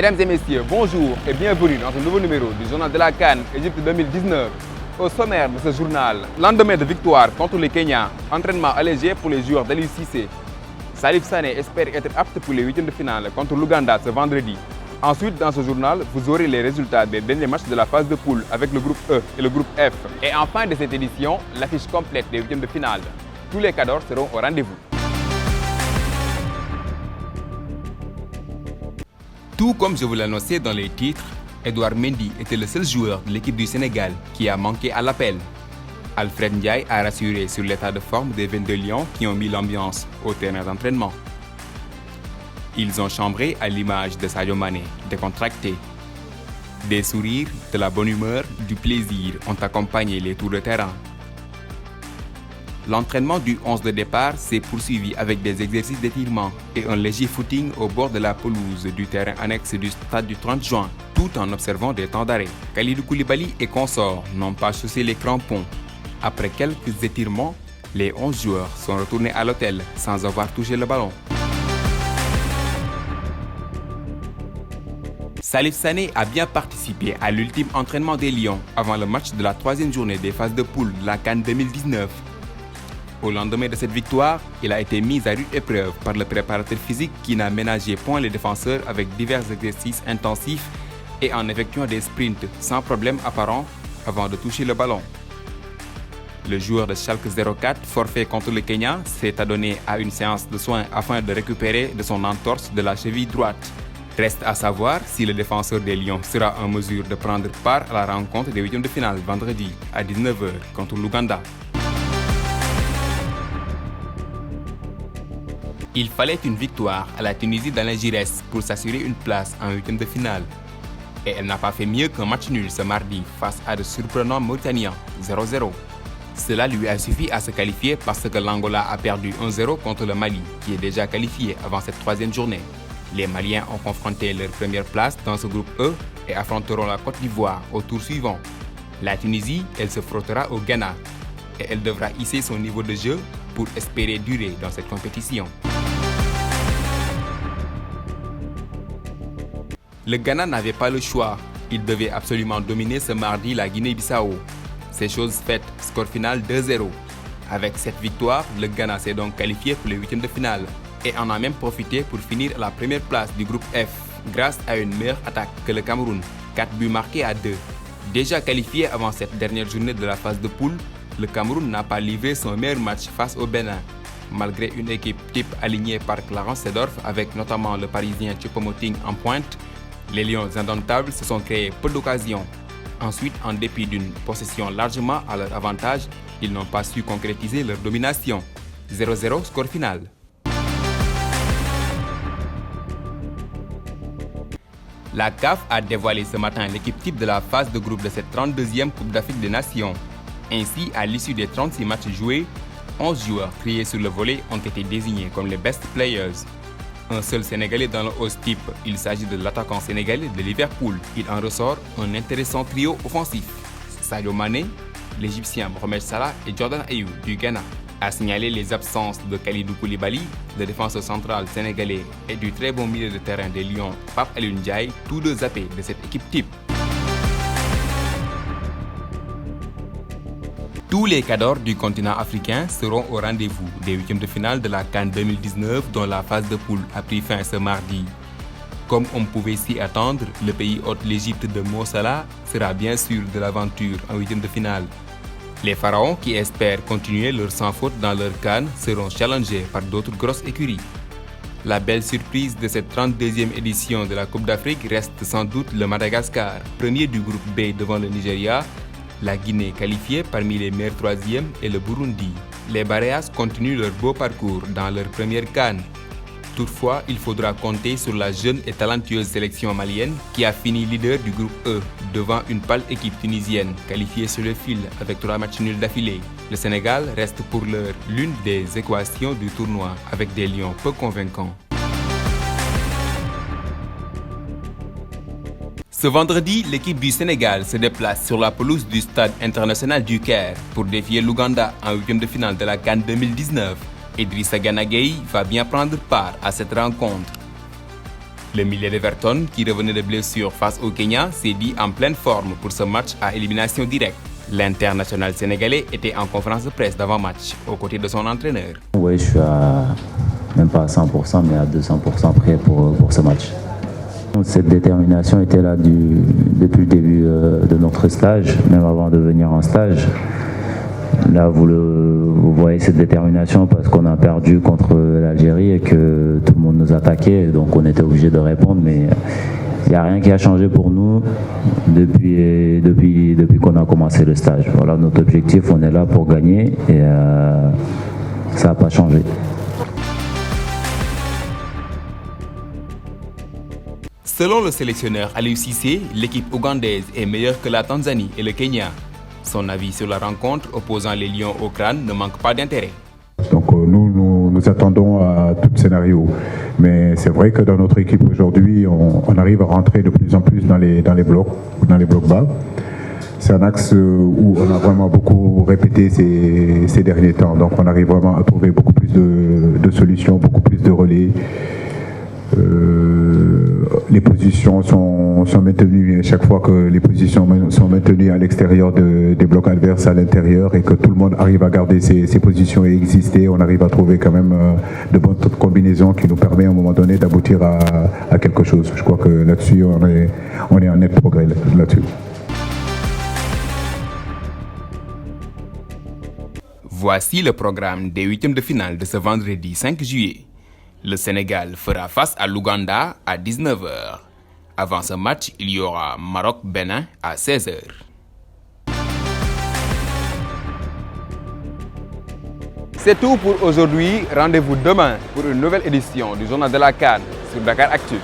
Mesdames et messieurs, bonjour et bienvenue dans ce nouveau numéro du journal de la CAN Égypte 2019. Au sommaire de ce journal, lendemain de victoire contre les Kenyans, entraînement allégé pour les joueurs d'Aliou Cissé. Salif Sané espère être apte pour les huitièmes de finale contre l'Ouganda ce vendredi. Ensuite, dans ce journal, vous aurez les résultats des derniers matchs de la phase de poule avec le groupe E et le groupe F. Et en fin de cette édition, l'affiche complète des huitièmes de finale. Tous les cadors seront au rendez-vous. Tout comme je vous l'annonçais dans les titres, Edouard Mendy était le seul joueur de l'équipe du Sénégal qui a manqué à l'appel. Alfred Ndiaye a rassuré sur l'état de forme des 22 Lions qui ont mis l'ambiance au terrain d'entraînement. Ils ont chambré à l'image de Sadio Mané, décontracté. Des sourires, de la bonne humeur, du plaisir ont accompagné les tours de terrain. L'entraînement du 11 de départ s'est poursuivi avec des exercices d'étirement et un léger footing au bord de la pelouse du terrain annexe du stade du 30 juin, tout en observant des temps d'arrêt. Kalidou Koulibaly et consorts n'ont pas chaussé les crampons. Après quelques étirements, les 11 joueurs sont retournés à l'hôtel sans avoir touché le ballon. Salif Sané a bien participé à l'ultime entraînement des Lions avant le match de la troisième journée des phases de poule de la CAN 2019. Au lendemain de cette victoire, il a été mis à rude épreuve par le préparateur physique qui n'a ménagé point les défenseurs avec divers exercices intensifs et en effectuant des sprints sans problème apparent avant de toucher le ballon. Le joueur de Schalke 04, forfait contre le Kenya, s'est adonné à une séance de soins afin de récupérer de son entorse de la cheville droite. Reste à savoir si le défenseur des Lions sera en mesure de prendre part à la rencontre des huitièmes de finale vendredi à 19h contre l'Ouganda. Il fallait une victoire à la Tunisie d'Alain Giresse pour s'assurer une place en huitième de finale. Et elle n'a pas fait mieux qu'un match nul ce mardi face à de surprenants Mauritaniens, 0-0. Cela lui a suffi à se qualifier parce que l'Angola a perdu 1-0 contre le Mali, qui est déjà qualifié avant cette troisième journée. Les Maliens ont confronté leur première place dans ce groupe E et affronteront la Côte d'Ivoire au tour suivant. La Tunisie, elle se frottera au Ghana et elle devra hisser son niveau de jeu pour espérer durer dans cette compétition. Le Ghana n'avait pas le choix. Il devait absolument dominer ce mardi la Guinée-Bissau. C'est chose faite, score final 2-0. Avec cette victoire, le Ghana s'est donc qualifié pour les huitièmes de finale et en a même profité pour finir à la première place du groupe F grâce à une meilleure attaque que le Cameroun, 4 buts marqués à 2. Déjà qualifié avant cette dernière journée de la phase de poule, le Cameroun n'a pas livré son meilleur match face au Bénin. Malgré une équipe type alignée par Clarence Seedorf avec notamment le Parisien Choupo-Moting en pointe, les Lions indomptables se sont créés peu d'occasions. Ensuite, en dépit d'une possession largement à leur avantage, ils n'ont pas su concrétiser leur domination. 0-0 score final. La CAF a dévoilé ce matin l'équipe type de la phase de groupe de cette 32e Coupe d'Afrique des Nations. Ainsi, à l'issue des 36 matchs joués, 11 joueurs triés sur le volet ont été désignés comme les best players. Un seul Sénégalais dans le host type, il s'agit de l'attaquant sénégalais de Liverpool. Il en ressort un intéressant trio offensif. Sadio Mané, l'Égyptien Mohamed Salah et Jordan Ayew du Ghana. À signaler les absences de Kalidou Koulibaly, le défenseur central sénégalais et du très bon milieu de terrain des Lions, Pape Alioune Ndiaye, tous deux zappés de cette équipe type. Tous les cadors du continent africain seront au rendez-vous des huitièmes de finale de la CAN 2019 dont la phase de poule a pris fin ce mardi. Comme on pouvait s'y attendre, le pays hôte l'Égypte de Mo Salah sera bien sûr de l'aventure en huitièmes de finale. Les pharaons qui espèrent continuer leur sans faute dans leur CAN seront challengés par d'autres grosses écuries. La belle surprise de cette 32e édition de la Coupe d'Afrique reste sans doute le Madagascar, premier du groupe B devant le Nigeria, la Guinée qualifiée parmi les meilleurs troisièmes et le Burundi. Les Baréas continuent leur beau parcours dans leur première CAN. Toutefois, il faudra compter sur la jeune et talentueuse sélection malienne qui a fini leader du groupe E devant une pâle équipe tunisienne qualifiée sur le fil avec 3 matchs nuls d'affilée. Le Sénégal reste pour l'heure l'une des équations du tournoi avec des Lions peu convaincants. Ce vendredi, l'équipe du Sénégal se déplace sur la pelouse du stade international du Caire pour défier l'Ouganda en huitième de finale de la CAN 2019. Idrissa Gana Gueye va bien prendre part à cette rencontre. Le milieu d'Everton, qui revenait de blessure face au Kenya, s'est dit en pleine forme pour ce match à élimination directe. L'international sénégalais était en conférence de presse d'avant-match, aux côtés de son entraîneur. Oui, je suis même pas à 100%, mais à 200% prêt pour ce match. Cette détermination était là depuis le début de notre stage, même avant de venir en stage. Là, vous voyez cette détermination parce qu'on a perdu contre l'Algérie et que tout le monde nous attaquait, donc on était obligé de répondre, mais il n'y a rien qui a changé pour nous depuis qu'on a commencé le stage. Voilà notre objectif, on est là pour gagner et ça n'a pas changé. Selon le sélectionneur Aliou Cissé, l'équipe ougandaise est meilleure que la Tanzanie et le Kenya. Son avis sur la rencontre opposant les Lions au crâne ne manque pas d'intérêt. Donc nous attendons à tout scénario. Mais c'est vrai que dans notre équipe aujourd'hui, on arrive à rentrer de plus en plus dans les blocs bas. C'est un axe où on a vraiment beaucoup répété ces derniers temps. Donc on arrive vraiment à trouver beaucoup plus de solutions, beaucoup plus de relais. Les positions sont maintenues, et chaque fois que les positions sont maintenues à l'extérieur des blocs adverses à l'intérieur et que tout le monde arrive à garder ses positions et exister, on arrive à trouver quand même de bonnes combinaisons qui nous permettent à un moment donné d'aboutir à quelque chose. Je crois que là-dessus, on est en net progrès là-dessus. Voici le programme des huitièmes de finale de ce vendredi 5 juillet. Le Sénégal fera face à l'Ouganda à 19h. Avant ce match, il y aura Maroc-Bénin à 16h. C'est tout pour aujourd'hui. Rendez-vous demain pour une nouvelle édition du Journal de la CAN sur Dakaractu.